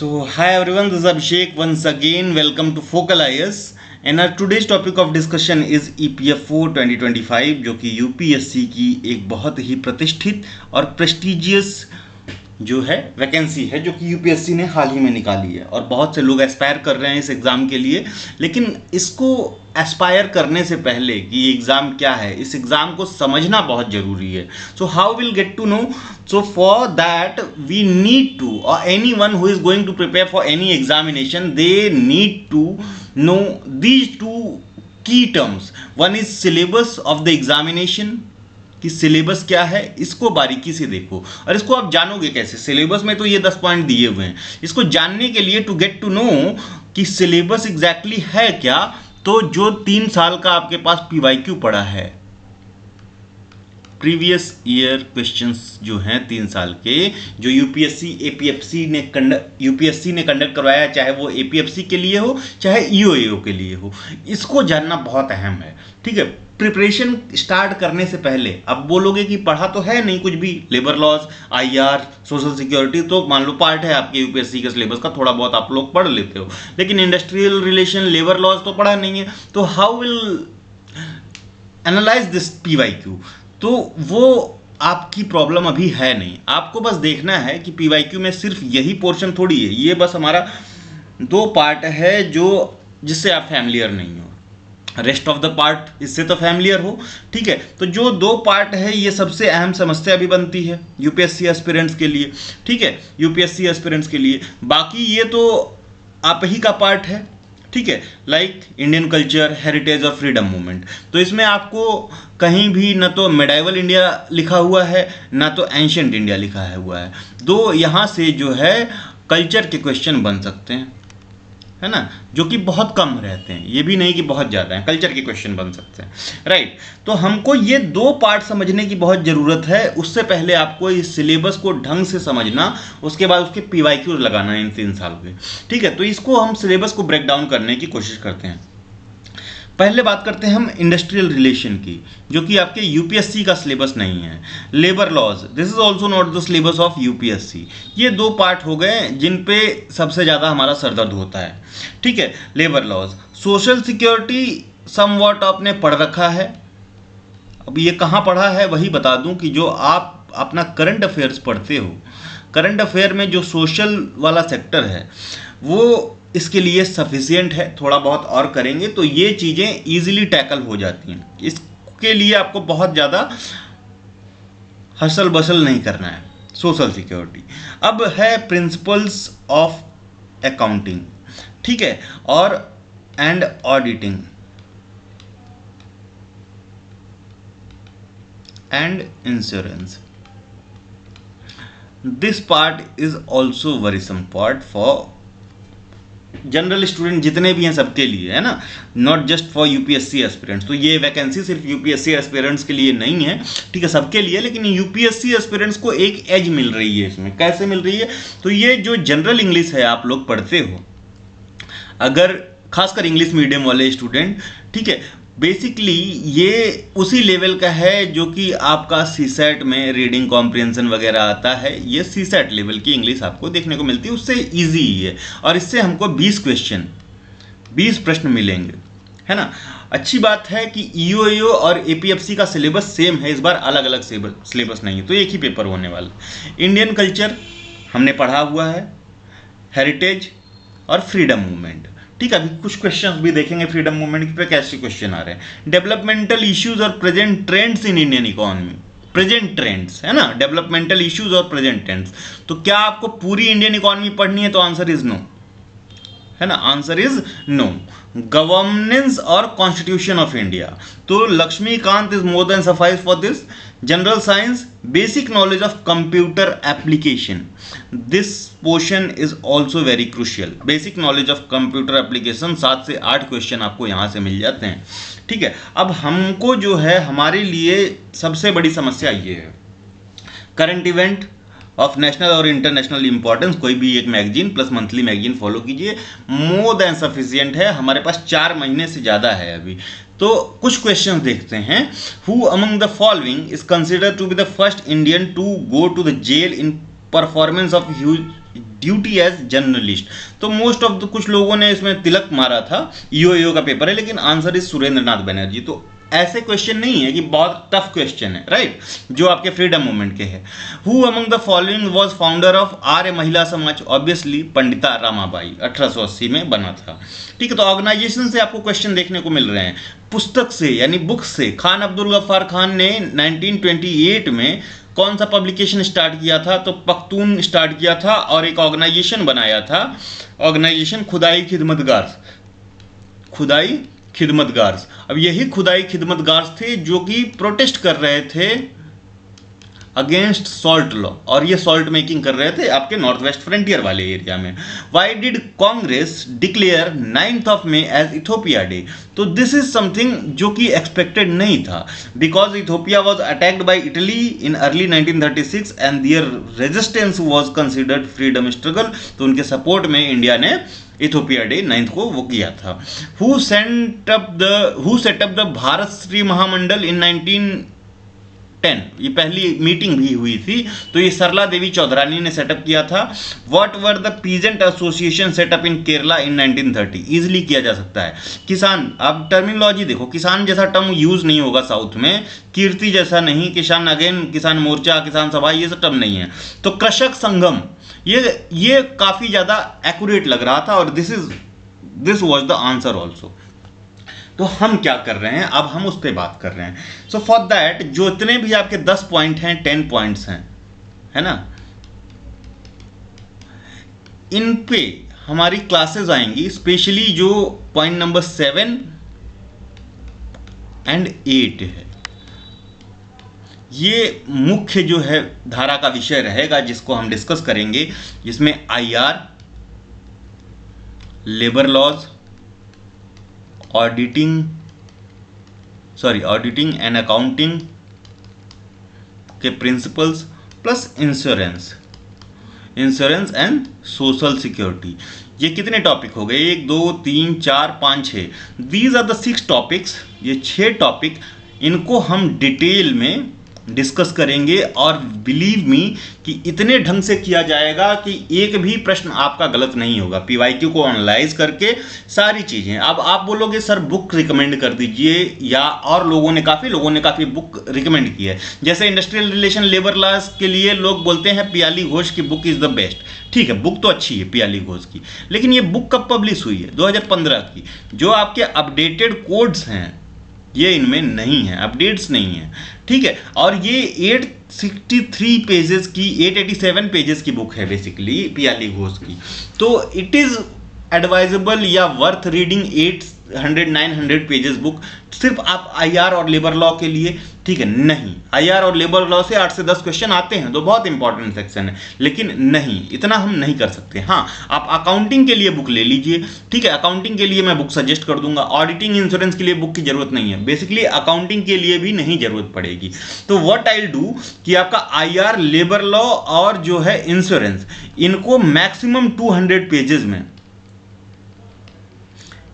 So, hi everyone, this is Abhishek once again. Welcome to Focal IS. And our today's topic of discussion is EPFO 2025, जो कि UPSC की एक बहुत ही प्रतिष्ठित और प्रेस्टिजियस जो है वैकेंसी है, जो कि यूपीएससी ने हाल ही में निकाली है और बहुत से लोग एस्पायर कर रहे हैं इस एग्ज़ाम के लिए। लेकिन इसको एस्पायर करने से पहले कि ये एग्ज़ाम क्या है, इस एग्ज़ाम को समझना बहुत ज़रूरी है। So how will get to know? So for that we need to, or anyone who is going to prepare for any examination, they need to know these two key terms. One is syllabus of the examination, कि syllabus क्या है, इसको बारीकी से देखो। और इसको आप जानोगे कैसे? सिलेबस में तो ये 10 पॉइंट दिए हुए हैं। इसको जानने के लिए टू गेट टू नो कि सिलेबस एग्जैक्टली है क्या, तो जो 3 साल का आपके पास पीवाईक्यू पड़ा है, प्रीवियस ईयर क्वेश्चंस जो हैं 3 साल के, जो यूपीएससी एपीएफसी ने कंडक्ट करवाया, चाहे वो एपीएफसी के लिए हो चाहे ईओएओ के लिए हो, इसको जानना बहुत अहम है। ठीक है, प्रिपरेशन स्टार्ट करने से पहले अब बोलोगे कि पढ़ा तो है नहीं कुछ भी, labour laws, IR, social security तो मान लो पार्ट है आपके यूपीएससी के सिलेबस का, थोड़ा बहुत आप लोग पढ़ लेते हो, लेकिन इंडस्ट्रियल रिलेशन, लेबर लॉज तो पढ़ा नहीं है। तो how will analyse this PYQ? तो वो आपकी प्रॉब्लम अभी है नहीं। आपको बस देखना है कि पीवाईक्यू में सिर्फ यही पोर्शन थोड़ी है, ये बस हमारा 2 पार्ट है जो जिससे आप फैमिलियर नहीं हो, रेस्ट ऑफ द पार्ट इससे तो फैमिलियर हो। ठीक है, तो जो 2 पार्ट है ये सबसे अहम समस्या भी बनती है यूपीएससी एस्पिरेंट्स के लिए। ठीक है, यूपीएससी एस्पिरेंट्स के लिए बाकी ये तो आप ही का पार्ट है। ठीक है, लाइक इंडियन कल्चर, हेरिटेज और फ्रीडम मूवमेंट। तो इसमें आपको कहीं भी ना तो मेडाइवल इंडिया लिखा हुआ है ना तो एंशिएंट इंडिया लिखा हुआ है। 2 यहाँ से जो है कल्चर के क्वेश्चन बन सकते हैं, है ना, जो कि बहुत कम रहते हैं, ये भी नहीं कि बहुत ज़्यादा हैं, कल्चर के क्वेश्चन बन सकते हैं। राइट, तो हमको ये 2 पार्ट समझने की बहुत ज़रूरत है। उससे पहले आपको इस सिलेबस को ढंग से समझना, उसके बाद उसके पीवाईक्यू लगाना है इन 3 साल के। ठीक है, तो इसको हम सिलेबस को ब्रेक डाउन करने की कोशिश करते हैं। पहले बात करते हैं हम इंडस्ट्रियल रिलेशन की, जो कि आपके यूपीएससी का सिलेबस नहीं है। Labour laws, this is also not the syllabus of UPSC. ये 2 पार्ट हो गए जिन पे सबसे ज़्यादा हमारा सरदर्द होता है। ठीक है, labour laws. Social security somewhat आपने पढ़ रखा है। अब ये कहाँ पढ़ा है वही बता दूं कि जो आप अपना करंट अफेयर्स पढ़ते हो, करंट अफेयर में जो सोशल वाला सेक्टर है वो इसके लिए सफिशिएंट है। थोड़ा बहुत और करेंगे तो ये चीज़ें ईजिली टैकल हो जाती हैं। इसके लिए आपको बहुत ज़्यादा हसल बसल नहीं करना है। सोशल सिक्योरिटी अब है प्रिंसिपल्स ऑफ अकाउंटिंग, ठीक है, और and auditing and insurance. This part is also worrisome part for general student जितने भी हैं सबके लिए, है ना, not just for UPSC aspirants. तो ये वैकेंसी सिर्फ यूपीएससी एस्पिरेंट्स के लिए नहीं है, ठीक है, सबके लिए। लेकिन यूपीएससी एस्पिरेंट्स को एक एज मिल रही है इसमें। कैसे मिल रही है? तो ये जो जनरल इंग्लिश है आप लोग पढ़ते हो, अगर खासकर इंग्लिश मीडियम वाले स्टूडेंट, ठीक है, बेसिकली ये उसी लेवल का है जो कि आपका सीसेट में रीडिंग कॉम्प्रिहेंशन वगैरह आता है। ये सीसेट लेवल की इंग्लिश आपको देखने को मिलती है, उससे इजी ही है। और इससे हमको 20 प्रश्न मिलेंगे, है ना। अच्छी बात है कि ईओएओ और एपीएफसी का सिलेबस सेम है, इस बार अलग अलग सिलेबस नहीं है, तो एक ही पेपर होने वाला। इंडियन कल्चर हमने पढ़ा हुआ है, हेरिटेज और फ्रीडम मूवमेंट। ठीक है, अभी कुछ क्वेश्चंस भी देखेंगे फ्रीडम मूवमेंट पे कैसे क्वेश्चन आ रहे हैं। डेवलपमेंटल इश्यूज और present trends in Indian economy, present trends, है ना, डेवलपमेंटल इश्यूज और प्रेजेंट ट्रेंड्स। तो क्या आपको पूरी इंडियन इकोनॉमी पढ़नी है? तो आंसर इज नो, है ना, आंसर इज नो। गवर्नेंस और कॉन्स्टिट्यूशन ऑफ इंडिया, तो Laxmikanth is more than suffice for this. General science, basic knowledge of computer application, this portion is also very crucial. Basic knowledge of computer application 7 से 8 question आपको यहाँ से मिल जाते हैं। ठीक है, अब हमको जो है हमारे लिए सबसे बड़ी समस्या ये है, करंट इवेंट ऑफ नेशनल और इंटरनेशनल इंपॉर्टेंस, कोई भी एक magazine plus monthly magazine follow कीजिए, मोर देन सफिशिएंट है। हमारे पास 4 महीने से ज़्यादा है अभी। तो कुछ क्वेश्चन देखते हैं। Who among the following is considered to be the first Indian to go to the jail in performance of duty as journalist. तो मोस्ट ऑफ द कुछ लोगों ने इसमें तिलक मारा था, ईओ का पेपर है, लेकिन आंसर इज सुरेंद्र नाथ बनर्जी। तो ऐसे क्वेश्चन नहीं है कि बहुत टफ क्वेश्चन है, राइट, जो आपके फ्रीडम मूवमेंट के हैं। Who among the following was founder of Arya Mahila Samaj? Obviously Pandita Ramabai, 1880 में बना था। ठीक है, तो ऑर्गेनाइजेशन से आपको क्वेश्चन देखने को मिल रहे हैं। पुस्तक से यानी बुक से, खान अब्दुल गफ्फार खान ने 1928 में कौन सा पब्लिकेशन स्टार्ट किया था? तो पख्तून स्टार्ट किया था और एक ऑर्गेनाइजेशन बनाया था, ऑर्गेनाइजेशन खुदाई खिदमतगार, खुदाई खिदमतगार। अब यही खुदाई खिदमतगार थे जो कि प्रोटेस्ट कर रहे थे अगेंस्ट सॉल्ट लॉ, और ये सॉल्ट मेकिंग कर रहे थे आपके नॉर्थ वेस्ट फ्रंटियर वाले एरिया में। Why did Congress declare 9th of May as Ethiopia day? तो दिस इज समथिंग जो कि एक्सपेक्टेड नहीं था, because Ethiopia was attacked by Italy in early 1936 and their resistance was considered freedom struggle. तो उनके support में इंडिया ने इथोपिया डे 9th को वो किया था। Who set up the Bharat Shri Mahamandal in 1910? ये पहली मीटिंग भी हुई थी, तो ये सरला देवी चौधरानी ने सेटअप किया था। What were the peasant association setup in Kerala in 1930? Easily किया जा सकता है। किसान, आप टर्मिनोलॉजी देखो, किसान जैसा टर्म यूज नहीं होगा साउथ में, कीर्ति जैसा नहीं, किसान अगेन, किसान मोर्चा, किसान सभा, ये सब टर्म नहीं है। तो कृषक संगम, ये काफी ज्यादा एक्यूरेट लग रहा था, और this was the answer also. तो हम क्या कर रहे हैं, अब हम उस पर बात कर रहे हैं। सो फॉर दैट जो इतने भी आपके 10 पॉइंट हैं, 10 पॉइंट्स हैं, है ना, इन पे हमारी क्लासेस आएंगी, स्पेशली जो पॉइंट नंबर 7 एंड 8 है। ये मुख्य जो है धारा का विषय रहेगा जिसको हम डिस्कस करेंगे, जिसमें IR, labour laws, auditing and accounting के principles, plus insurance and social security. ये कितने टॉपिक हो गए? 1 2 3 4 5 6। These are the 6 topics. ये 6 टॉपिक, इनको हम डिटेल में डिस्कस करेंगे, और बिलीव मी कि इतने ढंग से किया जाएगा कि एक भी प्रश्न आपका गलत नहीं होगा। PYQ को एनालाइज करके सारी चीजें। अब आप बोलोगे सर बुक रिकमेंड कर दीजिए, या और काफ़ी लोगों ने काफ़ी बुक रिकमेंड की है। जैसे इंडस्ट्रियल रिलेशन लेबर लॉज के लिए लोग बोलते हैं पियाली घोष की बुक इज द बेस्ट। ठीक है, बुक तो अच्छी है पियाली घोष की, लेकिन ये बुक कब पब्लिश हुई है? 2015 की। जो आपके अपडेटेड कोड्स हैं ये इनमें नहीं है, अपडेट्स नहीं है। ठीक है, और ये 863 पेजेस की, 887 पेजेस की बुक है बेसिकली पियाली घोष की। तो इट इज एडवाइजेबल या वर्थ रीडिंग 800-900 पेजेस बुक सिर्फ आप IR और लेबर लॉ के लिए। ठीक है, नहीं, IR और लेबर लॉ से 8 से 10 क्वेश्चन आते हैं, तो बहुत इंपॉर्टेंट सेक्शन है, लेकिन नहीं, इतना हम नहीं कर सकते। हाँ, आप अकाउंटिंग के लिए बुक ले लीजिए। ठीक है, अकाउंटिंग के लिए मैं बुक सजेस्ट कर दूंगा। ऑडिटिंग इंश्योरेंस के लिए बुक की जरूरत नहीं है, बेसिकली अकाउंटिंग के लिए भी नहीं जरूरत पड़ेगी। तो व्हाट आई विल डू कि आपका IR, लेबर लॉ और जो है इंश्योरेंस, इनको मैक्सिमम 200 पेजेस में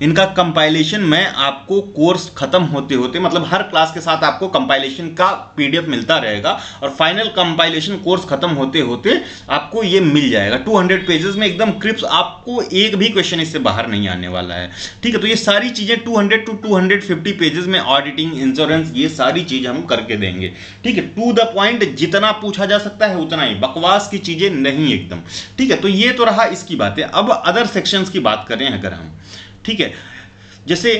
इनका कंपाइलेशन मैं आपको कोर्स खत्म होते होते, मतलब हर क्लास के साथ आपको कंपाइलेशन का PDF मिलता रहेगा, और फाइनल कंपाइलेशन कोर्स खत्म होते होते आपको ये मिल जाएगा 200 पेजेस में एकदम क्रिप्स। आपको एक भी क्वेश्चन इससे बाहर नहीं आने वाला है। ठीक है, तो ये सारी चीजें 200 to 250 पेजेस में ऑडिटिंग, इंश्योरेंस, ये सारी चीज हम करके देंगे। ठीक है, टू द पॉइंट, जितना पूछा जा सकता है उतना ही, बकवास की चीजें नहीं एकदम। ठीक है, तो ये तो रहा इसकी बातें। अब अदर सेक्शंस की बात करें अगर हम, ठीक है, जैसे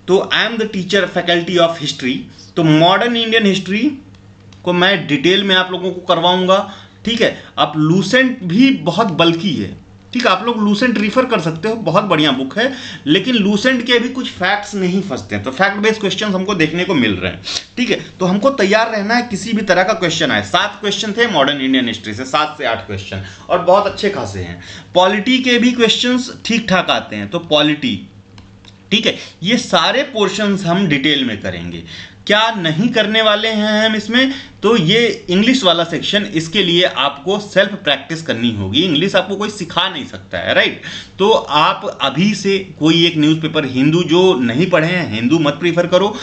तो I am the teacher faculty of history, तो मॉडर्न इंडियन हिस्ट्री को मैं डिटेल में आप लोगों को करवाऊंगा। ठीक है, आप लूसेंट भी बहुत बल्कि है। ठीक है, आप लोग लूसेंट रिफर कर सकते हो, बहुत बढ़िया बुक है, लेकिन लूसेंट के भी कुछ फैक्ट्स नहीं फंसते हैं, तो फैक्ट बेस्ड क्वेश्चन हमको देखने को मिल रहे हैं। ठीक है, तो हमको तैयार रहना है, किसी भी तरह का क्वेश्चन आए। 7 क्वेश्चन थे मॉडर्न इंडियन हिस्ट्री से, 7 से 8 क्वेश्चन, और बहुत अच्छे खासे हैं। पॉलिटी के भी क्वेश्चंस ठीक ठाक आते हैं, तो पॉलिटी, ठीक है, ये सारे पोर्शंस हम डिटेल में करेंगे। क्या नहीं करने वाले हैं हम इसमें, तो ये इंग्लिश वाला सेक्शन, इसके लिए आपको सेल्फ प्रैक्टिस करनी होगी। इंग्लिश आपको कोई सिखा नहीं सकता है, राइट। तो आप अभी से कोई एक न्यूज़पेपर, हिंदू जो नहीं पढ़े हैं, हिंदू मत प्रीफर करो,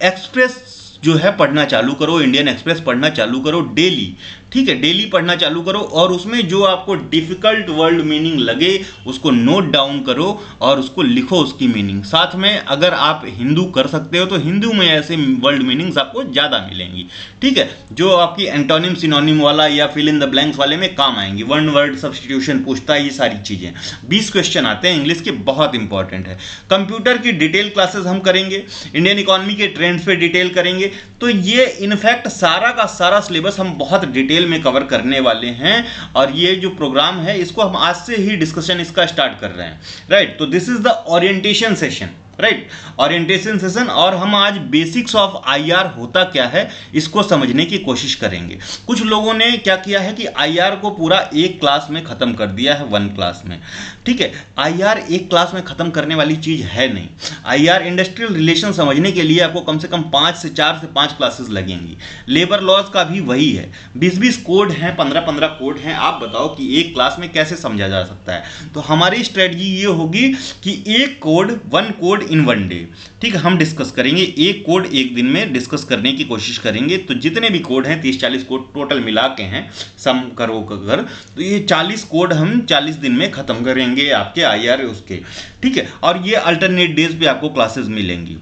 एक्सप्रेस जो है पढ़ना चालू करो, इंडियन एक्सप्रेस पढ़ना चालू करो डेली। ठीक है, डेली पढ़ना चालू करो और उसमें जो आपको डिफिकल्ट वर्ड मीनिंग लगे उसको नोट डाउन करो और उसको लिखो उसकी मीनिंग। साथ में अगर आप हिंदू कर सकते हो तो हिंदू में ऐसे वर्ड मीनिंग्स आपको ज़्यादा मिलेंगी, ठीक है, जो आपकी एंटोनिम सिनोनिम वाला या फिल इन द ब्लैंक्स वाले में काम आएंगी। वन वर्ड सब्स्टिट्यूशन पूछता है, ये सारी चीज़ें। 20 क्वेश्चन आते हैं इंग्लिश के, बहुत इंपॉर्टेंट है। कंप्यूटर की डिटेल क्लासेस हम करेंगे, इंडियन इकोनॉमी के ट्रेंड्स पे डिटेल करेंगे। तो ये इनफैक्ट सारा का सारा सिलेबस हम बहुत डिटेल में कवर करने वाले हैं और ये जो प्रोग्राम है इसको हम आज से ही डिस्कशन इसका स्टार्ट कर रहे हैं, राइट। तो this is the orientation session, right, orientation session. और हम आज बेसिक्स ऑफ आईआर होता क्या है इसको समझने की कोशिश करेंगे। कुछ लोगों ने क्या किया है कि आईआर को पूरा एक क्लास में खत्म कर दिया है, वन क्लास में, ठीक है। आईआर एक क्लास में खत्म करने वाली चीज है नहीं। आईआर इंडस्ट्रियल रिलेशन समझने के लिए आपको कम से कम 4 से 5 क्लासेस लगेंगी। लेबर लॉज का भी वही है, 20-20 कोड हैं, 15-15 कोड हैं। आप बताओ कि एक क्लास में कैसे समझा जा सकता है। तो हमारी स्ट्रेटजी ये होगी कि एक code, one code in one day, ठीक है, हम डिस्कस करेंगे। एक कोड एक दिन में डिस्कस करने की कोशिश करेंगे। तो जितने भी कोड हैं 30-40 कोड टोटल मिला के हैं, सम करो कर, तो ये 40 कोड हम 40 दिन में खत्म करेंगे आपके आईआर उसके, ठीक है। और ये अल्टरनेट डेज पे आपको क्लासेस मिलेंगी।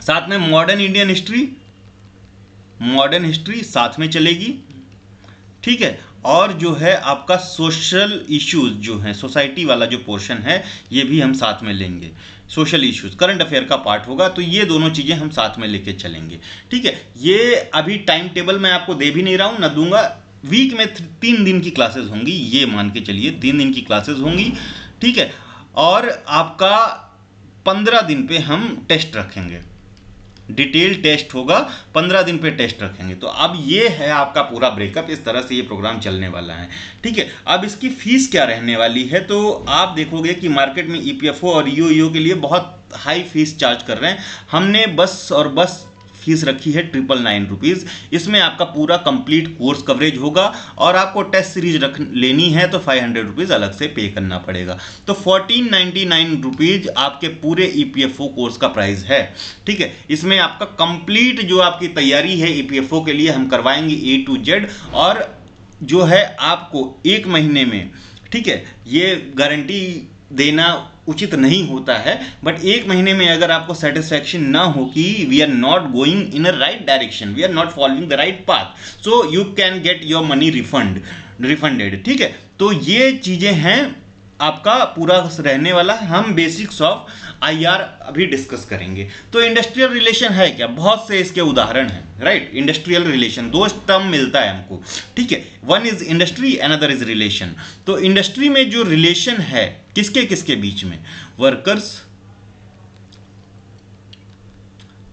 साथ में modern Indian history, modern history साथ में चलेगी, ठीक है। और जो है आपका सोशल इश्यूज जो है, सोसाइटी वाला जो पोर्शन है, ये भी हम साथ में लेंगे। सोशल इश्यूज करंट अफेयर का पार्ट होगा, तो ये दोनों चीज़ें हम साथ में लेके चलेंगे, ठीक है। ये अभी टाइम टेबल मैं आपको दे भी नहीं रहा हूँ, ना दूंगा। वीक में 3 दिन की क्लासेस होंगी, ये मान के चलिए 3 दिन की क्लासेस होंगी, ठीक है। और आपका 15 दिन पे हम टेस्ट रखेंगे, डिटेल टेस्ट होगा, 15 दिन पे टेस्ट रखेंगे। तो अब ये है आपका पूरा ब्रेकअप, इस तरह से ये प्रोग्राम चलने वाला है, ठीक है। अब इसकी फीस क्या रहने वाली है, तो आप देखोगे कि मार्केट में ईपीएफओ और ईओ के लिए बहुत हाई फीस चार्ज कर रहे हैं। हमने बस और बस फीस रखी है 999 रुपीज़। इसमें आपका पूरा कंप्लीट कोर्स कवरेज होगा और आपको टेस्ट सीरीज लेनी है तो 500 रुपीज़ अलग से पे करना पड़ेगा। तो 1499 रुपीज़ आपके पूरे ईपीएफओ कोर्स का प्राइस है, ठीक है। इसमें आपका कंप्लीट जो आपकी तैयारी है ईपीएफओ के लिए हम करवाएंगे A to Z। और जो है आपको 1 महीने में, ठीक है, ये गारंटी देना उचित नहीं होता है, बट 1 महीने में अगर आपको सेटिस्फैक्शन ना हो कि we are not going in a right direction, we are not following the right path, so you can get your money refunded, ठीक है। तो ये चीज़ें हैं, आपका पूरा रहने वाला। हम बेसिक्स ऑफ आईआर अभी डिस्कस करेंगे। तो इंडस्ट्रियल रिलेशन है क्या, बहुत से इसके उदाहरण हैं, राइट। इंडस्ट्रियल रिलेशन 2 टर्म मिलता है हमको, ठीक है। One is industry, another is relation. तो इंडस्ट्री में जो रिलेशन है किसके किसके बीच में, वर्कर्स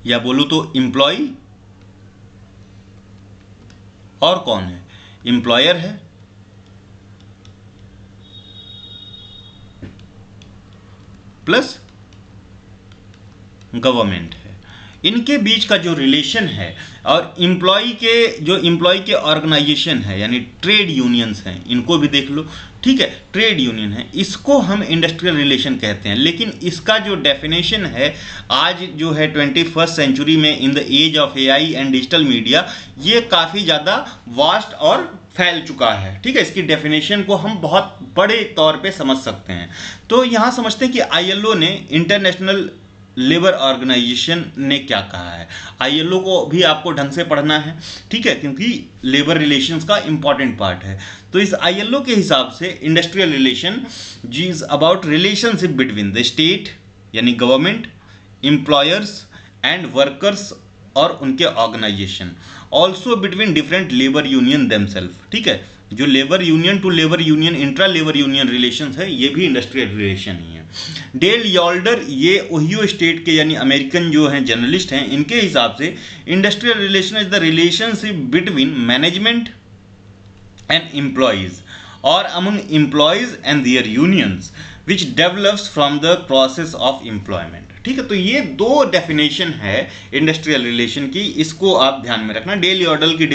या बोलो तो एम्प्लॉय, और कौन है, एम्प्लॉयर है, प्लस गवर्नमेंट है। इनके बीच का जो रिलेशन है, और एम्प्लॉय के ऑर्गेनाइजेशन है यानी ट्रेड यूनियंस हैं, इनको भी देख लो, ठीक है। ट्रेड यूनियन है, इसको हम इंडस्ट्रियल रिलेशन कहते हैं। लेकिन इसका जो डेफिनेशन है आज जो है 21st सेंचुरी में, in the age of AI and digital media, ये काफ़ी ज़्यादा वास्ट और फैल चुका है, ठीक है। इसकी डेफिनेशन को हम बहुत बड़े तौर पे समझ सकते हैं। तो यहाँ समझते हैं कि आईएलओ ने, इंटरनेशनल लेबर ऑर्गेनाइजेशन ने क्या कहा है। आईएलओ को भी आपको ढंग से पढ़ना है, ठीक है, क्योंकि लेबर रिलेशंस का इंपॉर्टेंट पार्ट है। तो इस आईएलओ के हिसाब से इंडस्ट्रियल रिलेशन जी is about relationship between the state यानी गवर्नमेंट, एम्प्लॉयर्स एंड वर्कर्स और उनके organisation, also between different labour union themself, ठीक है। जो labour union to labour union, intra labour union relations है, ये भी इंडस्ट्रियल रिलेशन ही है। डेल यॉल्डर, ये ओहियो स्टेट के यानी अमेरिकन जो हैं जर्नलिस्ट हैं, इनके हिसाब से industrial relation is the relationship between management and employees और among employees and their unions which develops from the process of employment, ठीक है। तो ये 2 डेफिनेशन है इंडस्ट्रियल रिलेशन की, इसको आप ध्यान में रखना। डेल यॉर्डल की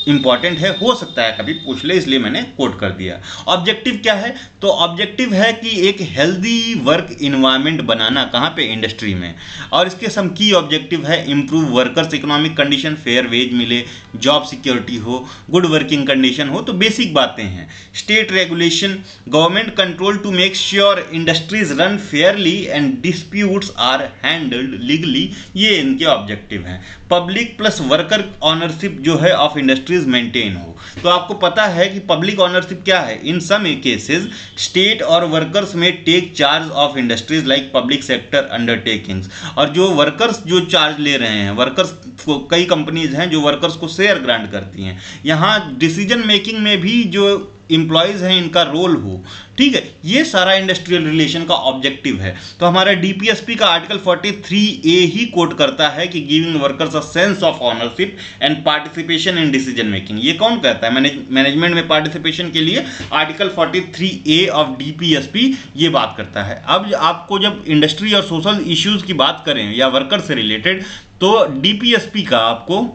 इंपॉर्टेंट है, हो सकता है कभी पूछ ले, इसलिए मैंने कोट कर दिया। ऑब्जेक्टिव क्या है? तो ऑब्जेक्टिव है कि एक हेल्दी वर्क इन्वायरमेंट बनाना, कहाँ पे? इंडस्ट्री में। और इसके सम की ऑब्जेक्टिव है improve workers economic condition, fair wage मिले, जॉब सिक्योरिटी हो, गुड वर्किंग कंडीशन हो, तो बेसिक बातें हैं। State regulation, government control to make sure industries run fairly and disputes are handled legally, ये इनके ऑब्जेक्टिव हैं। पब्लिक प्लस वर्कर ऑनरशिप जो है ऑफ इंडस्ट्रीज मेंटेन हो। तो आपको पता है कि पब्लिक ऑनरशिप क्या है? इन सम केसेस स्टेट और वर्कर्स में take charge of industries like public sector undertakings. और जो वर्कर्स जो चार्ज ले रहे हैं, वर्कर्स को कई कंपनीज हैं जो वर्कर्स को शेयर ग्रांट करती हैं, यहाँ डिसीजन मेकिंग में भी जो इंप्लॉयज हैं इनका रोल हो, ठीक है, ये सारा इंडस्ट्रियल रिलेशन का ऑब्जेक्टिव है। तो हमारा डीपीएसपी का आर्टिकल 43A ही कोट करता है कि giving workers a sense of ownership and participation in decision making. ये कौन कहता है? मैनेजमेंट में पार्टिसिपेशन के लिए आर्टिकल 43A ऑफ डीपीएसपी ये बात करता है। अब आपको जब इंडस्ट्री और सोशल इश्यूज की बात करें या वर्कर से रिलेटेड, तो डीपीएसपी का आपको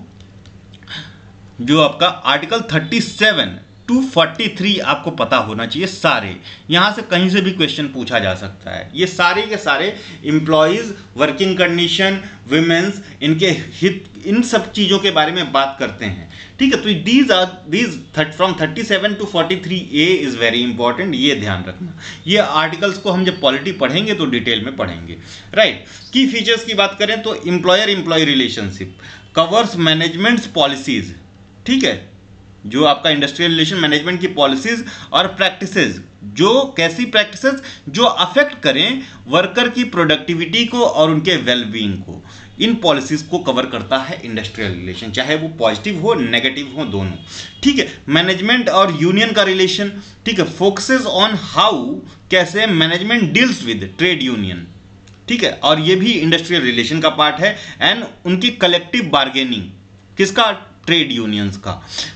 जो आपका आर्टिकल 37 to 43 आपको पता होना चाहिए सारे। यहाँ से कहीं से भी क्वेश्चन पूछा जा सकता है। ये सारे के सारे एम्प्लॉयज़, वर्किंग कंडीशन, विमेंस, इनके हित, इन सब चीज़ों के बारे में बात करते हैं, ठीक है। तो these from 37 to 43A is very important, ये ध्यान रखना। ये आर्टिकल्स को हम जब पॉलिटी पढ़ेंगे तो डिटेल में पढ़ेंगे, राइट। की फीचर्स की बात करें तो employer employee relationship covers managements policies, ठीक है, जो आपका इंडस्ट्रियल रिलेशन मैनेजमेंट की पॉलिसीज और प्रैक्टिसेस, जो कैसी प्रैक्टिसेस जो अफेक्ट करें वर्कर की प्रोडक्टिविटी को और उनके वेलबींग को, इन पॉलिसीज को कवर करता है इंडस्ट्रियल रिलेशन, चाहे वो पॉजिटिव हो नेगेटिव हो दोनों, ठीक है। मैनेजमेंट और यूनियन का रिलेशन, ठीक है, फोकसेस ऑन हाउ कैसे management deals with trade union, ठीक है, और ये भी इंडस्ट्रियल रिलेशन का पार्ट है। एंड उनकी कलेक्टिव बार्गेनिंग, किसका? ट्रेड यूनियंस का,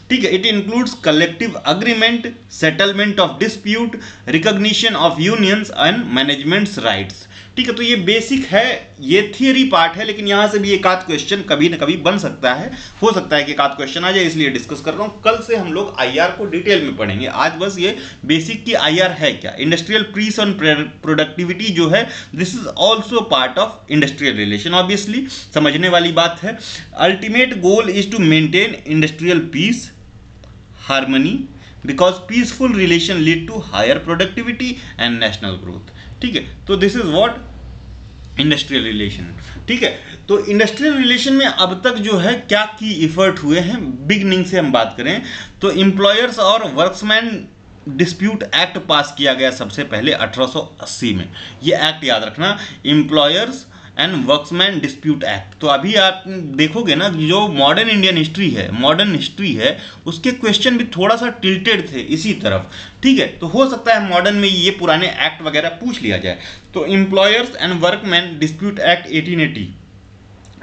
ठीक है। It includes collective agreement, settlement of dispute, recognition of unions and managements rights, ठीक है। तो ये बेसिक है, ये थियरी पार्ट है, लेकिन यहाँ से भी एक आध क्वेश्चन कभी ना कभी बन सकता है, हो सकता है कि एक आध क्वेश्चन आ जाए, इसलिए डिस्कस कर रहा हूँ। कल से हम लोग आईआर को डिटेल में पढ़ेंगे, आज बस ये बेसिक की आईआर है क्या, इंडस्ट्रियल पीस एंड प्रोडक्टिविटी जो है, this is also part of industrial relation, obviously समझने वाली बात है। Ultimate goal is to maintain industrial peace, harmony, because peaceful relation lead to higher productivity and national growth, ठीक है। तो this is what industrial relation, ठीक है। तो इंडस्ट्रियल रिलेशन में अब तक जो है क्या की इफर्ट हुए हैं, बिगनिंग से हम बात करें तो एम्प्लॉयर्स और वर्क्समैन डिस्प्यूट एक्ट पास किया गया सबसे पहले 1880 में। ये एक्ट याद रखना, employers and workmen dispute act. तो अभी आप देखोगे ना, जो मॉडर्न इंडियन हिस्ट्री है, मॉडर्न हिस्ट्री है, उसके क्वेश्चन भी थोड़ा सा टिल्टेड थे इसी तरफ, ठीक है। तो हो सकता है मॉडर्न में ये पुराने एक्ट वगैरह पूछ लिया जाए। तो employers and workman dispute act 1880,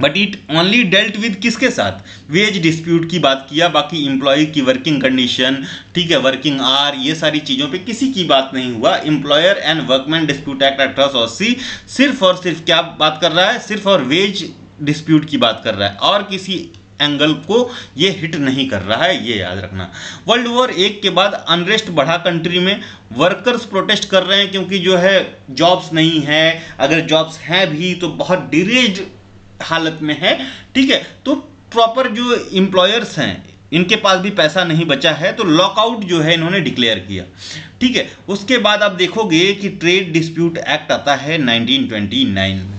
but it only dealt with किसके साथ? वेज डिस्प्यूट की बात किया, बाकी एम्प्लॉय की वर्किंग कंडीशन, ठीक है, वर्किंग आवर, ये सारी चीज़ों पे किसी की बात नहीं हुआ। Employer and workman dispute act 1880 सिर्फ और सिर्फ क्या बात कर रहा है? सिर्फ और वेज डिस्प्यूट की बात कर रहा है, और किसी एंगल को ये हिट नहीं कर रहा है, ये याद रखना। वर्ल्ड वॉर 1 के बाद अनरेस्ट बढ़ा कंट्री में, वर्कर्स प्रोटेस्ट कर रहे हैं क्योंकि जो है जॉब्स नहीं है, अगर जॉब्स हैं भी तो बहुत डिरेज्ड हालत में है, ठीक है। तो प्रॉपर जो एम्प्लॉयर्स हैं इनके पास भी पैसा नहीं बचा है, तो लॉकआउट जो है इन्होंने डिक्लेयर किया, ठीक है। उसके बाद आप देखोगे कि ट्रेड डिस्प्यूट एक्ट आता है 1929 में,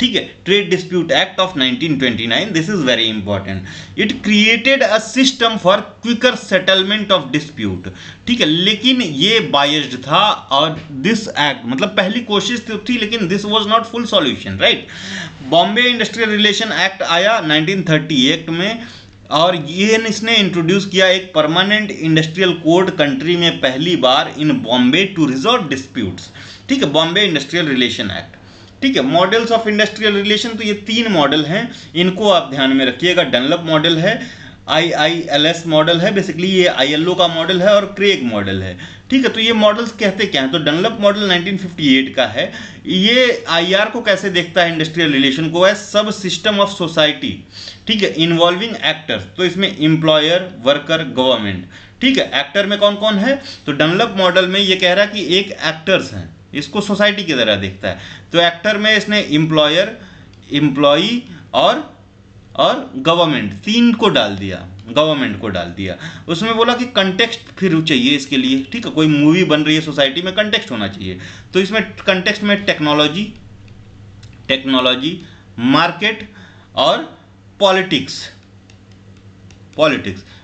ठीक है, trade dispute act of 1929, this is very important. It created a system for quicker settlement of dispute, ठीक है, लेकिन ये बायस्ड था, और दिस एक्ट मतलब पहली कोशिश तो थी, लेकिन this was not full solution, right. Bombay industrial relation act आया 1938 में, और ये इसने इंट्रोड्यूस किया एक परमानेंट इंडस्ट्रियल कोड कंट्री में पहली बार इन बॉम्बे टू रिजॉल्व डिस्प्यूट्स, ठीक है, बॉम्बे इंडस्ट्रियल रिलेशन एक्ट, ठीक है। मॉडल्स ऑफ इंडस्ट्रियल रिलेशन, तो ये 3 मॉडल हैं, इनको आप ध्यान में रखिएगा। डनलप मॉडल है, IILS मॉडल है, बेसिकली ये ILO का मॉडल है और क्रेग मॉडल है। ठीक है, तो ये मॉडल्स कहते क्या हैं? तो डनलप मॉडल 1958 का है। ये IR को कैसे देखता है, इंडस्ट्रियल रिलेशन को, है सब सिस्टम ऑफ सोसाइटी, ठीक है, इन्वॉल्विंग एक्टर्स। तो इसमें एम्प्लॉयर, वर्कर, गवर्नमेंट, ठीक है। एक्टर में कौन कौन है? तो डनलप मॉडल में ये कह रहा है कि एक एक्टर्स हैं, इसको सोसाइटी की तरह देखता है। तो एक्टर में इसने एम्प्लॉयर, एम्प्लॉई और गवर्नमेंट, तीन को डाल दिया, गवर्नमेंट को डाल दिया। उसमें बोला कि कंटेक्स्ट फिर चाहिए इसके लिए, ठीक है, कोई मूवी बन रही है सोसाइटी में, कंटेक्स्ट होना चाहिए। तो इसमें कंटेक्स्ट में टेक्नोलॉजी, मार्केट और पॉलिटिक्स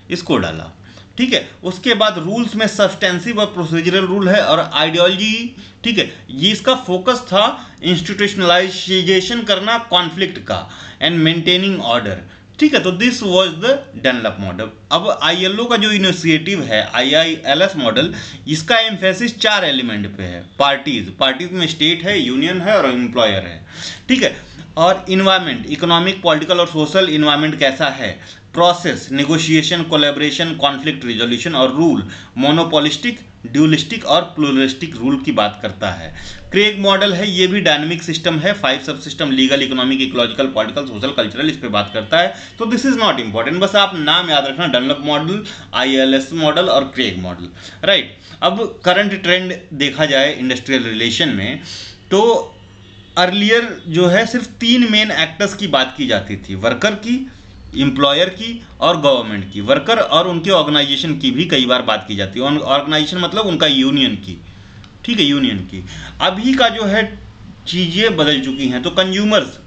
इसको डाला, ठीक है। उसके बाद रूल्स में सब्सटेंसिव और प्रोसीजरल रूल है और आइडियोलॉजी, ठीक है, ये इसका फोकस था इंस्टीट्यूशनलाइजेशन करना कॉन्फ्लिक्ट का एंड मेंटेनिंग ऑर्डर, ठीक है। तो this was the Dunlop model. अब ILO का जो इनिशिएटिव है IILS मॉडल, इसका एम्फेसिस 4 एलिमेंट पे है। पार्टीज में स्टेट है, यूनियन है और एम्प्लॉयर है, ठीक है। और इन्वायरमेंट, इकोनॉमिक, पॉलिटिकल और सोशल इन्वायरमेंट कैसा है, process, negotiation, collaboration, conflict resolution और रूल, मोनोपोलिस्टिक, ड्यूलिस्टिक और प्लूरलिस्टिक रूल की बात करता है। क्रेग मॉडल है, ये भी डायनामिक सिस्टम है, 5 सब system, legal, economic, ecological, political, social, cultural, इस पे बात करता है। तो दिस इज नॉट इंपॉर्टेंट, बस आप नाम याद रखना, डनलप मॉडल, IILS मॉडल और क्रेग मॉडल, राइट। अब करंट ट्रेंड देखा जाए इंडस्ट्रियल रिलेशन में, तो अर्लियर जो है सिर्फ 3 मेन एक्टर्स की बात की जाती थी, वर्कर की, एम्प्लॉयर की और गवर्नमेंट की। वर्कर और उनके ऑर्गेनाइजेशन की भी कई बार बात की जाती है, ऑर्गेनाइजेशन मतलब उनका यूनियन की, ठीक है, यूनियन की। अभी का जो है चीज़ें बदल चुकी हैं, तो कंज्यूमर्स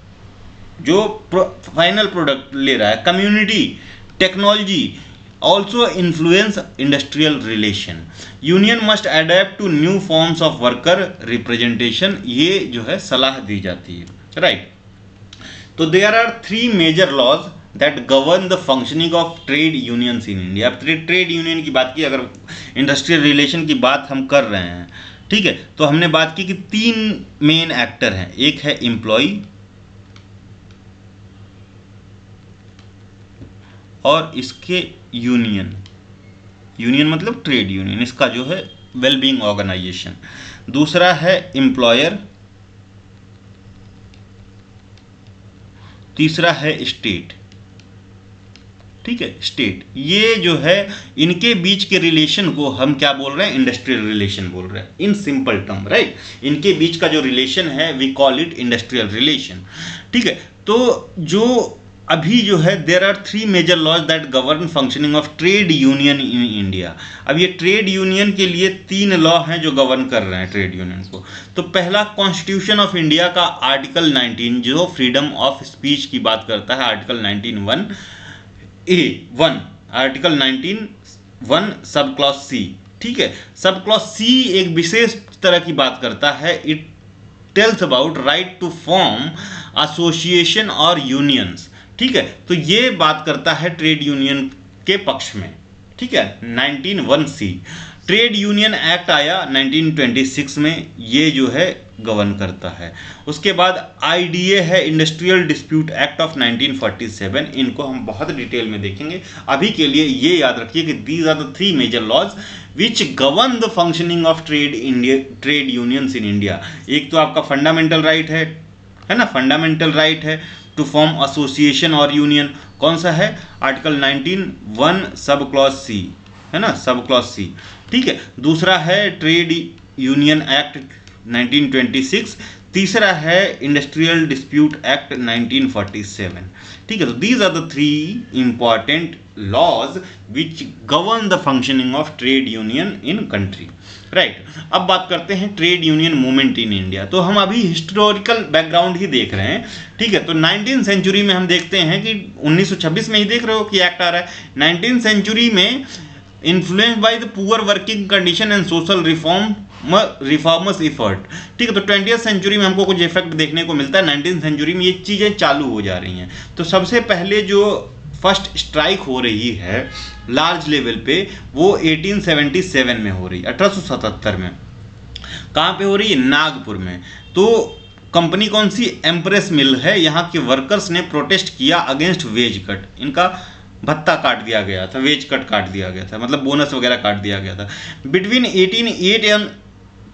जो फाइनल प्रोडक्ट ले रहा है, community, technology also influence industrial relation, union must adapt to new forms of worker representation, ये जो है सलाह दी जाती है, राइट। तो there are 3 major laws that govern the functioning of trade unions in India. अब ट्रेड यूनियन की बात की, अगर इंडस्ट्रियल रिलेशन की बात हम कर रहे हैं, ठीक है, तो हमने बात की कि 3 मेन एक्टर हैं, एक है एम्प्लॉय और इसके यूनियन मतलब ट्रेड यूनियन, इसका जो है वेलबींग ऑर्गेनाइजेशन। दूसरा है एम्प्लॉयर, तीसरा है स्टेट, ठीक है, स्टेट। ये जो है इनके बीच के रिलेशन को हम क्या बोल रहे हैं, इंडस्ट्रियल रिलेशन बोल रहे हैं, इन सिंपल टर्म, राइट। इनके बीच का जो रिलेशन है we call it industrial relation, ठीक है। तो जो अभी जो है there are 3 major laws that govern functioning of trade union in India. अब ये ट्रेड यूनियन के लिए 3 लॉ हैं जो गवर्न कर रहे हैं ट्रेड यूनियन को। तो पहला, कॉन्स्टिट्यूशन ऑफ इंडिया का आर्टिकल 19 जो फ्रीडम ऑफ स्पीच की बात करता है, article 19(1)(a)(1), article 19(1) sub clause C, ठीक है। सब क्लॉज C एक विशेष तरह की बात करता है, it tells about right to form association और यूनियंस, ठीक है। तो ये बात करता है ट्रेड यूनियन के पक्ष में, ठीक है। 19(1)(c) ट्रेड यूनियन एक्ट आया 1926 में, ये जो है गवर्न करता है। उसके बाद IDA है, इंडस्ट्रियल डिस्प्यूट एक्ट ऑफ 1947, इनको हम बहुत डिटेल में देखेंगे। अभी के लिए ये याद रखिए कि these are the 3 major laws which govern the functioning of trade unions in India. एक तो आपका फंडामेंटल राइट है ना, फंडामेंटल राइट है टू फॉर्म एसोसिएशन और यूनियन, कौन सा है, आर्टिकल 19(1) सब क्लॉज C, है ना, सब क्लॉज C, ठीक है। दूसरा है ट्रेड यूनियन एक्ट 1926, तीसरा है इंडस्ट्रियल डिस्प्यूट एक्ट 1947, ठीक है। तो these are the 3 important laws which govern the functioning of trade union in country, right. अब बात करते हैं trade union movement in India. तो हम अभी हिस्टोरिकल बैकग्राउंड ही देख रहे हैं, ठीक है। तो 19th सेंचुरी में हम देखते हैं कि 1926 में ही देख रहे हो कि एक्ट आ रहा है। 19th सेंचुरी में influence by the poor working condition and social reformers effort, ठीक है। तो 20th सेंचुरी में हमको कुछ इफेक्ट देखने को मिलता है, 19th सेंचुरी में ये चीज़ें चालू हो जा रही हैं। तो सबसे पहले जो फर्स्ट स्ट्राइक हो रही है लार्ज लेवल पे, वो 1877 में हो रही है, 1877 में। कहाँ पे हो रही है, नागपुर में। तो कंपनी कौन सी, एम्प्रेस मिल है। यहाँ के वर्कर्स ने प्रोटेस्ट किया अगेंस्ट वेज कट, इनका भत्ता काट दिया गया था, वेज कट काट दिया गया था, मतलब बोनस वगैरह काट दिया गया था। बिटवीन 1808 एंड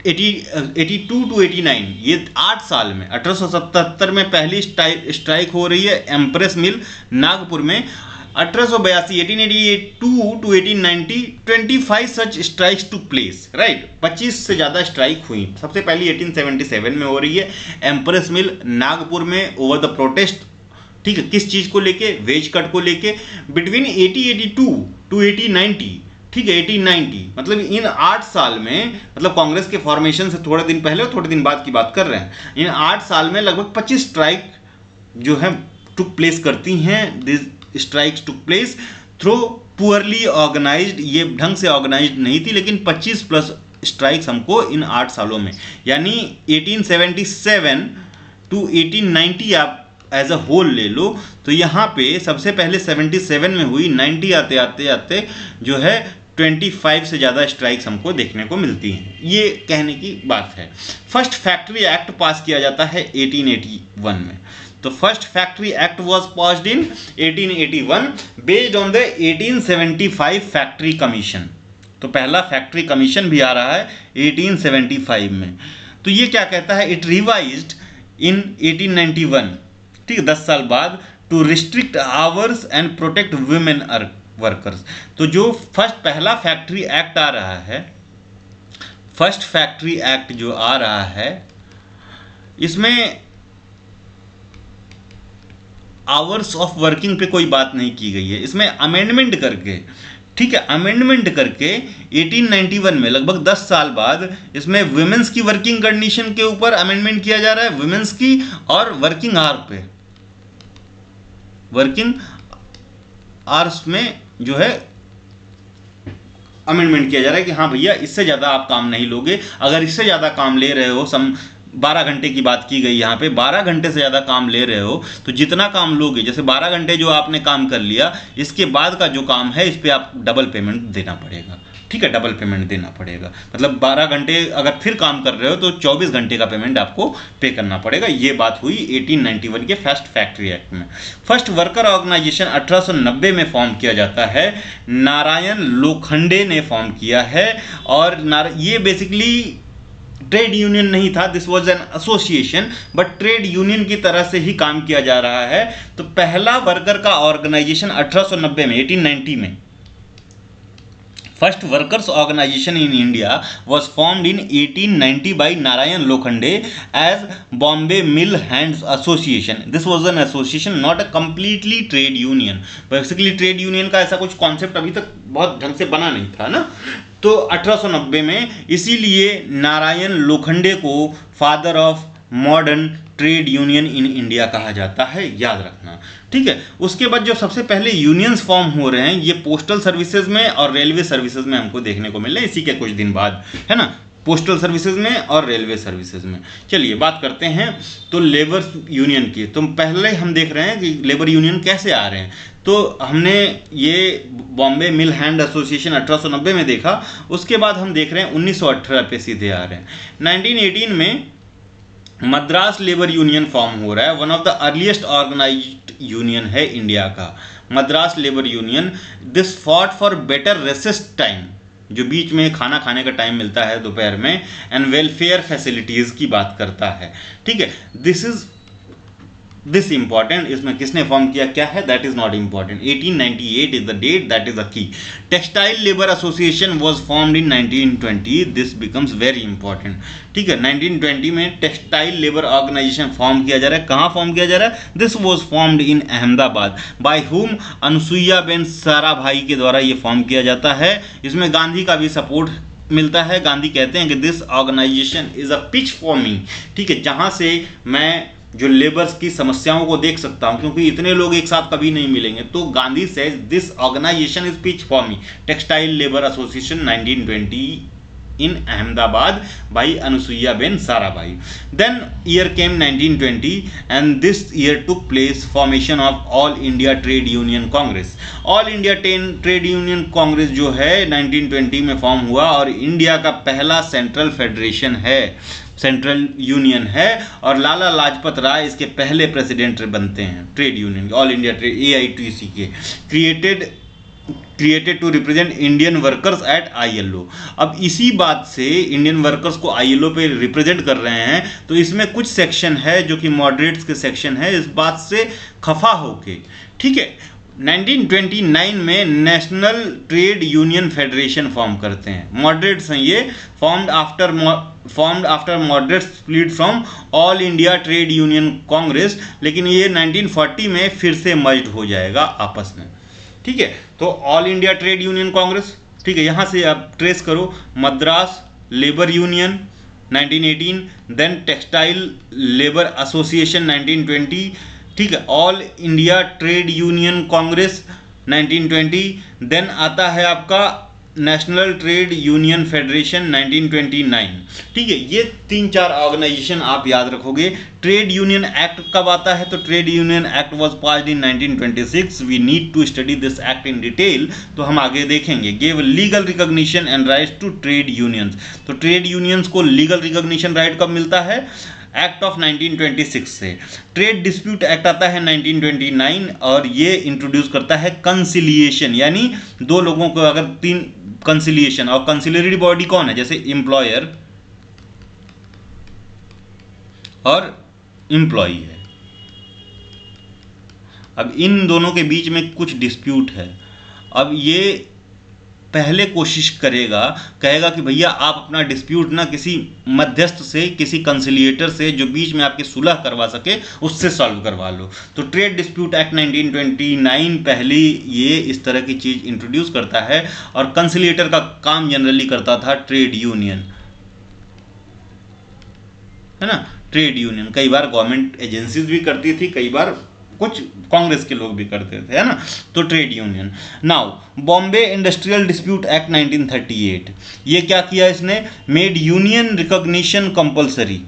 82 टू 89, ये 8 साल में 1877 में पहली स्ट्राइक हो रही है एम्प्रेस मिल नागपुर में। 1882 1882 to 1890 25 such strikes took place, right, 25 से ज़्यादा स्ट्राइक हुई। सबसे पहली 1877 में हो रही है एम्प्रेस मिल नागपुर में ओवर द प्रोटेस्ट, ठीक है, किस चीज़ को लेके, वेज कट को लेके। बिटवीन 1882 टू 1890, ठीक है, 1890 मतलब इन 8 साल में, मतलब कांग्रेस के फॉर्मेशन से थोड़े दिन पहले और थोड़े दिन बाद की बात कर रहे हैं, इन 8 साल में लगभग 25 स्ट्राइक जो है टुक प्लेस करती हैं। This strikes took place through poorly organised, ये ढंग से ऑर्गेनाइज्ड नहीं थी, लेकिन 25 प्लस स्ट्राइक्स हमको इन 8 सालों में, यानी 1877 टू 1890 आप एज अ होल ले लो, तो यहाँ पे सबसे पहले 77 में हुई, 90 आते आते आते जो है 25 से ज़्यादा स्ट्राइक्स हमको देखने को मिलती हैं। ये कहने की बात है। फर्स्ट फैक्ट्री एक्ट पास किया जाता है 1881 में। तो first factory act was passed in 1881 based on the 1875 factory commission. तो पहला फैक्ट्री कमीशन भी आ रहा है 1875 में। तो ये क्या कहता है, इट रिवाइज्ड इन 1891, ठीक है, 10 साल बाद, to restrict hours and protect women workers. तो जो पहला फैक्ट्री एक्ट आ रहा है, फर्स्ट फैक्ट्री एक्ट जो आ रहा है, इसमें आवर्स ऑफ वर्किंग पे कोई बात नहीं की गई है, इसमें अमेंडमेंट करके, ठीक है, अमेंडमेंट करके 1891 में लगभग 10 साल बाद इसमें वुमेन्स की वर्किंग कंडीशन के ऊपर अमेंडमेंट किया जा रहा है, वुमेन्स की और वर्किंग आवर पे, वर्किंग आवर्स में जो है अमेंडमेंट किया जा रहा है कि हाँ भैया इससे ज़्यादा आप काम नहीं लोगे। अगर इससे ज़्यादा काम ले रहे हो, 12 घंटे की बात की गई यहाँ पे, 12 घंटे से ज़्यादा काम ले रहे हो, तो जितना काम लोगे, जैसे 12 घंटे जो आपने काम कर लिया, इसके बाद का जो काम है इस पर आप डबल पेमेंट देना पड़ेगा, ठीक है, डबल पेमेंट देना पड़ेगा। मतलब 12 घंटे अगर फिर काम कर रहे हो तो 24 घंटे का पेमेंट आपको पे करना पड़ेगा। ये बात हुई 1891 के फर्स्ट फैक्ट्री एक्ट में। फर्स्ट वर्कर ऑर्गेनाइजेशन 1890 में फॉर्म किया जाता है, नारायण लोखंडे ने फॉर्म किया है। और ये बेसिकली ट्रेड यूनियन नहीं था, this was an association, but trade union की तरह से ही काम किया जा रहा है। तो पहला वर्कर का ऑर्गेनाइजेशन 1890 में, 1890 में, first workers organisation in India was formed in 1890 by Narayan Lokhande as Bombay Mill Hands Association. This was an association, not a completely trade union. Basically trade union का ऐसा कुछ कॉन्सेप्ट अभी तक बहुत ढंग से बना नहीं था ना। तो 1890 में इसीलिए नारायण लोखंडे को father of modern trade union in India कहा जाता है, याद रखना, ठीक है। उसके बाद जो सबसे पहले यूनियंस फॉर्म हो रहे हैं ये पोस्टल सर्विसेज में और रेलवे सर्विसेज में हमको देखने को मिल रहे हैं इसी के कुछ दिन बाद, है ना, पोस्टल सर्विसेज में और रेलवे सर्विसेज में। चलिए बात करते हैं तो लेबर यूनियन की। तो पहले हम देख रहे हैं कि लेबर यूनियन कैसे आ रहे हैं। तो हमने ये बॉम्बे मिल हैंड एसोसिएशन 1890 में देखा, उसके बाद हम देख रहे हैं 1918 पे सीधे आ रहे हैं। 1918 में मद्रास लेबर यूनियन फॉर्म हो रहा है, one of the earliest organised union है इंडिया का, Madras labour union. This fought for better recess time, जो बीच में खाना खाने का टाइम मिलता है दोपहर में, एंड वेलफेयर फैसिलिटीज़ की बात करता है, ठीक है। दिस इंपॉर्टेंट, इसमें किसने फॉर्म किया क्या है that is not important. 1898 is the date, that is the key. Textile labour association was formed in 1920, this becomes very important, ठीक है। 1920 में टेक्सटाइल लेबर ऑर्गेनाइजेशन फॉर्म किया जा रहा है। कहाँ फॉर्म किया जा रहा है? This was formed in Ahmedabad by whom, Anusuiya Ben Sarabhai के द्वारा ये फॉर्म किया जाता है। इसमें गांधी का भी सपोर्ट मिलता है। गांधी कहते हैं कि this organisation is a pitch for me, ठीक है, जहाँ से मैं जो लेबर्स की समस्याओं को देख सकता हूं, क्योंकि इतने लोग एक साथ कभी नहीं मिलेंगे। तो Gandhi says this organisation is pitch for me, textile labour association 1920 in Ahmedabad by Anusuyya Ben Sarabhai. Then year came 1920 and this year took place formation of All India Trade Union Congress. All India Trade Union Congress जो है 1920 में form हुआ और India का पहला central federation है, central union है, और लाला लाजपत राय इसके पहले प्रेसिडेंट बनते हैं trade union, all India trade AITC के, created to represent Indian workers at ILO. अब इसी बात से इंडियन वर्कर्स को ILO पे रिप्रेजेंट कर रहे हैं, तो इसमें कुछ सेक्शन है जो कि मॉडरेट्स के सेक्शन है, इस बात से खफा होके, ठीक है, 1929 में national trade union federation form करते हैं. मॉडरेट्स हैं ये, formed after moderate split from all India trade union Congress, लेकिन ये 1940 में फिर से मर्ज हो जाएगा आपस में, ठीक है. तो all India trade union congress, ठीक है, यहां से आप ट्रेस करो, Madras labour union 1918, then textile labour association 1920, ठीक है, all India trade union congress 1920, then आता है आपका नेशनल ट्रेड यूनियन फेडरेशन 1929, ठीक है. ये 3-4 ऑर्गेनाइजेशन आप याद रखोगे. ट्रेड यूनियन एक्ट कब आता है? तो trade union act was passed in 1926. We need to study this act in detail, तो हम आगे देखेंगे. Give legal recognition and rights to trade unions. तो ट्रेड यूनियंस को लीगल रिकॉग्निशन राइट कब मिलता है? एक्ट ऑफ 1926 से. ट्रेड डिस्प्यूट एक्ट आता है 1929 और ये इंट्रोड्यूस करता है कंसिलिएशन, यानी दो लोगों को अगर तीन कंसिलिएशन, और कंसिलियरी बॉडी कौन है? जैसे एम्प्लॉयर और एम्प्लॉई है. अब इन दोनों के बीच में कुछ डिस्प्यूट है. अब ये पहले कोशिश कहेगा कि भैया आप अपना डिस्प्यूट ना किसी मध्यस्थ से, किसी कंसिलिएटर से जो बीच में आपकी सुलह करवा सके, उससे सॉल्व करवा लो. तो ट्रेड डिस्प्यूट एक्ट 1929 पहली ये इस तरह की चीज इंट्रोड्यूस करता है, और कंसिलिएटर का काम जनरली करता था ट्रेड यूनियन, है ना. ट्रेड यूनियन कई बार गवर्नमेंट एजेंसीज भी करती थी, कई बार कुछ कांग्रेस के लोग भी करते थे, है ना. तो trade union. Now Bombay industrial dispute act 1938, ये क्या किया इसने? मेड यूनियन रिकॉग्निशन कंपलसरी,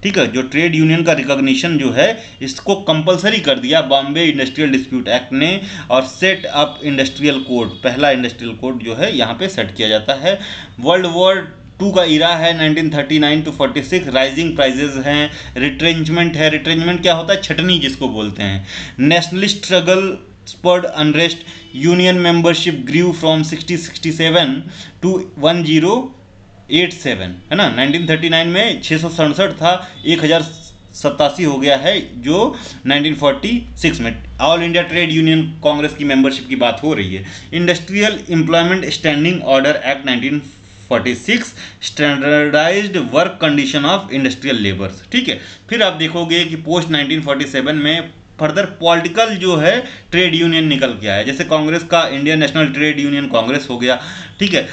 ठीक है. जो ट्रेड यूनियन का रिकॉग्निशन जो है इसको कंपलसरी कर दिया बॉम्बे इंडस्ट्रियल डिस्प्यूट एक्ट ने, और सेट अप इंडस्ट्रियल कोड, पहला इंडस्ट्रियल कोड जो है यहाँ पे सेट किया जाता है. वर्ल्ड वॉर 2 का इरा है 1939 to 46. राइजिंग प्राइजेस हैं, रिट्रेंचमेंट है. रिट्रेंचमेंट क्या होता है? छटनी जिसको बोलते हैं. Nationalist struggle spurred unrest. Union membership grew from 6067 to 1087, है ना. 1939 में 667 था, 1087 हो गया है, जो 1946 में all India trade union congress की मेंबरशिप की बात हो रही है. Industrial employment standing order act 1946, standardised work condition of industrial labours, ठीक है. फिर आप देखोगे कि पोस्ट 1947 में फर्दर पॉलिटिकल जो है ट्रेड यूनियन निकल के आया. जैसे कांग्रेस का Indian national trade union Congress हो गया, ठीक है.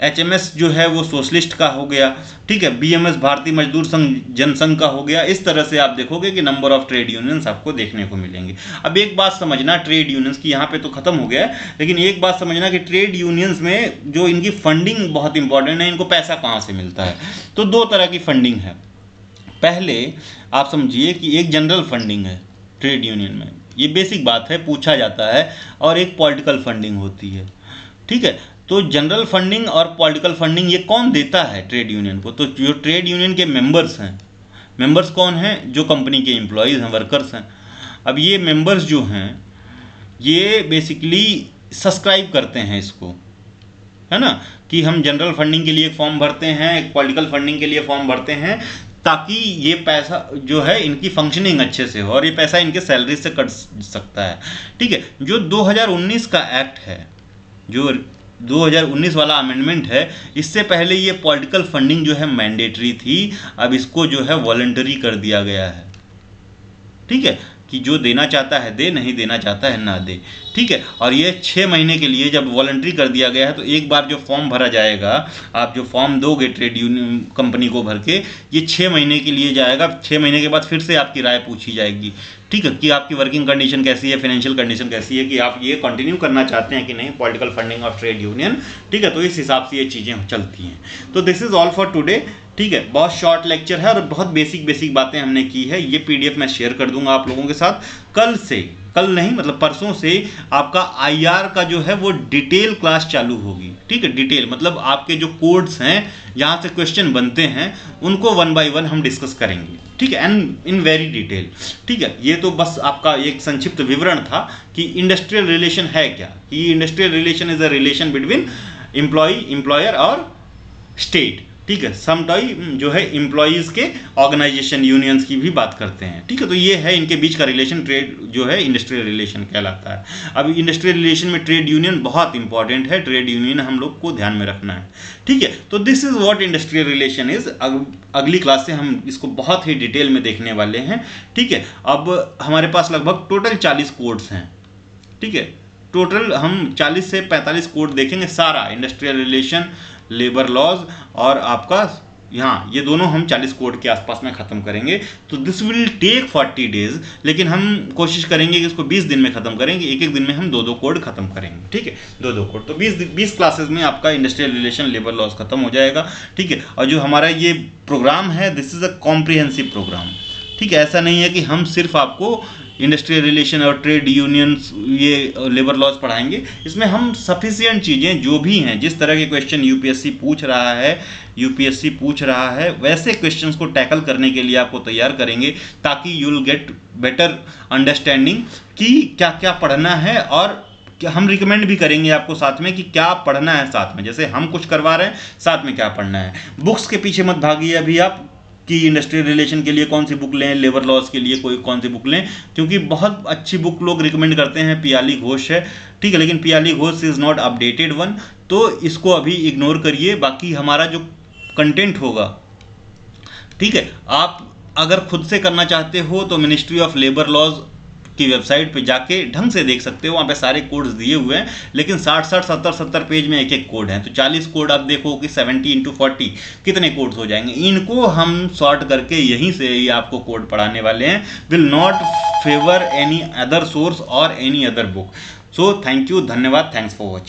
HMS जो है वो सोशलिस्ट का हो गया, ठीक है. BMS भारतीय मजदूर संघ जनसंघ का हो गया. इस तरह से आप देखोगे कि नंबर ऑफ ट्रेड यूनियंस आपको देखने को मिलेंगे. अब एक बात समझना ट्रेड यूनियंस की, यहाँ पे तो खत्म हो गया, लेकिन एक बात समझना कि ट्रेड यूनियंस में जो इनकी फंडिंग बहुत इंपॉर्टेंट है. इनको पैसा कहाँ से मिलता है? तो 2 तरह की फंडिंग है. पहले आप समझिए कि एक जनरल फंडिंग है ट्रेड यूनियन में, ये बेसिक बात है, पूछा जाता है, और एक पॉलिटिकल फंडिंग होती है, ठीक है. तो जनरल फंडिंग और पॉलिटिकल फंडिंग ये कौन देता है ट्रेड यूनियन को? तो जो ट्रेड यूनियन के मेंबर्स हैं. मेंबर्स कौन हैं? जो कंपनी के एम्प्लॉयज़ हैं, वर्कर्स हैं. अब ये मेंबर्स जो हैं ये बेसिकली सब्सक्राइब करते हैं इसको, है ना, कि हम जनरल फंडिंग के लिए फॉर्म भरते हैं, एक पॉलिटिकल फंडिंग के लिए फॉर्म भरते हैं, ताकि ये पैसा जो है इनकी फंक्शनिंग अच्छे से हो, और ये पैसा इनके सैलरी से कट सकता है, ठीक है. जो 2019 का एक्ट है, जो 2019 वाला अमेंडमेंट है, इससे पहले ये पॉलिटिकल फंडिंग जो है मैंडेटरी थी, अब इसको जो है वॉलंटरी कर दिया गया है, ठीक है. कि जो देना चाहता है दे, नहीं देना चाहता है ना दे, ठीक है। और ये 6 महीने के लिए जब वॉलंटरी कर दिया गया है, तो एक बार जो फॉर्म भरा जाएगा, आप जो फॉर्म दोगे ट्रेड यूनियन कंपनी को भर के, ये 6 महीने के लिए जाएगा। 6 महीने के बाद फिर से आपकी राय पूछी जाएगी, ठीक है, कि आपकी वर्किंग कंडीशन कैसी है, फाइनेंशियल कंडीशन कैसी है, कि आप ये कंटिन्यू करना चाहते हैं कि नहीं political funding of trade union, ठीक है। तो इस हिसाब से ये चीज़ें चलती हैं। तो this is all for today, ठीक है। बहुत शॉर्ट लेक्चर है और बहुत बेसिक बातें हमने की है। ये PDF मैं शेयर कर दूंगा आप लोगों के साथ। कल नहीं मतलब परसों से आपका IR का जो है वो डिटेल क्लास चालू होगी, ठीक है। डिटेल मतलब आपके जो कोड्स हैं, जहाँ से क्वेश्चन बनते हैं, उनको 1 by 1 हम डिस्कस करेंगे, ठीक है, एंड इन वेरी डिटेल, ठीक है। ये तो बस आपका एक संक्षिप्त विवरण था कि इंडस्ट्रियल रिलेशन है क्या। कि industrial relation is a relation between employer और स्टेट, ठीक है। समटाइम जो है एम्प्लॉयज़ के ऑर्गेनाइजेशन यूनियंस की भी बात करते हैं, ठीक है। तो ये है इनके बीच का रिलेशन, ट्रेड जो है इंडस्ट्रियल रिलेशन कहलाता है। अब इंडस्ट्रियल रिलेशन में ट्रेड यूनियन बहुत इंपॉर्टेंट है, ट्रेड यूनियन हम लोग को ध्यान में रखना है, ठीक है। तो this is what industrial relation is. अगली क्लास से हम इसको बहुत ही डिटेल में देखने वाले हैं, ठीक है। अब हमारे पास लगभग टोटल 40 कोड्स हैं, ठीक है। टोटल हम 40 से 45 कोड देखेंगे, सारा इंडस्ट्रियल रिलेशन, लेबर लॉज और आपका यहाँ ये दोनों हम 40 कोड के आसपास में ख़त्म करेंगे। तो दिस विल टेक 40 डेज, लेकिन हम कोशिश करेंगे कि इसको 20 दिन में ख़त्म करेंगे। एक दिन में हम 2 कोड ख़त्म करेंगे, ठीक है, 2 कोड। तो 20 क्लासेस में आपका इंडस्ट्रियल रिलेशन, लेबर लॉज ख़त्म हो जाएगा, ठीक है। और जो हमारा ये प्रोग्राम है, this is a comprehensive programme, ठीक है। ऐसा नहीं है कि हम सिर्फ आपको इंडस्ट्रियल रिलेशन और ट्रेड यूनियंस, ये लेबर लॉज पढ़ाएंगे। इसमें हम सफिशिएंट चीज़ें जो भी हैं, जिस तरह के क्वेश्चन यूपीएससी पूछ रहा है, वैसे क्वेश्चंस को टैकल करने के लिए आपको तैयार करेंगे, ताकि you will get better understanding कि क्या क्या पढ़ना है। और हम रिकमेंड भी करेंगे आपको साथ में कि क्या पढ़ना है साथ में, जैसे हम कुछ करवा रहे हैं, साथ में क्या पढ़ना है। बुक्स के पीछे मत भागिए अभी आप कि इंडस्ट्रियल रिलेशन के लिए कौन सी बुक लें, लेबर लॉज के लिए कौन सी बुक लें, क्योंकि बहुत अच्छी बुक लोग रिकमेंड करते हैं, पियाली घोष है, ठीक है। लेकिन Piyali Ghosh is not updated one, तो इसको अभी इग्नोर करिए। बाकी हमारा जो कंटेंट होगा, ठीक है, आप अगर खुद से करना चाहते हो तो मिनिस्ट्री ऑफ लेबर लॉज की वेबसाइट पे जाके ढंग से देख सकते हो, वहाँ पे सारे कोड्स दिए हुए हैं। लेकिन 60 70 पेज में एक कोड है, तो 40 कोड आप देखो कि 70 × 40 कितने कोड्स हो जाएंगे। इनको हम सॉर्ट करके यहीं से ही आपको कोड पढ़ाने वाले हैं। Will not favour any other source और any other book. So thank you, धन्यवाद, थैंक्स फॉर वॉचिंग।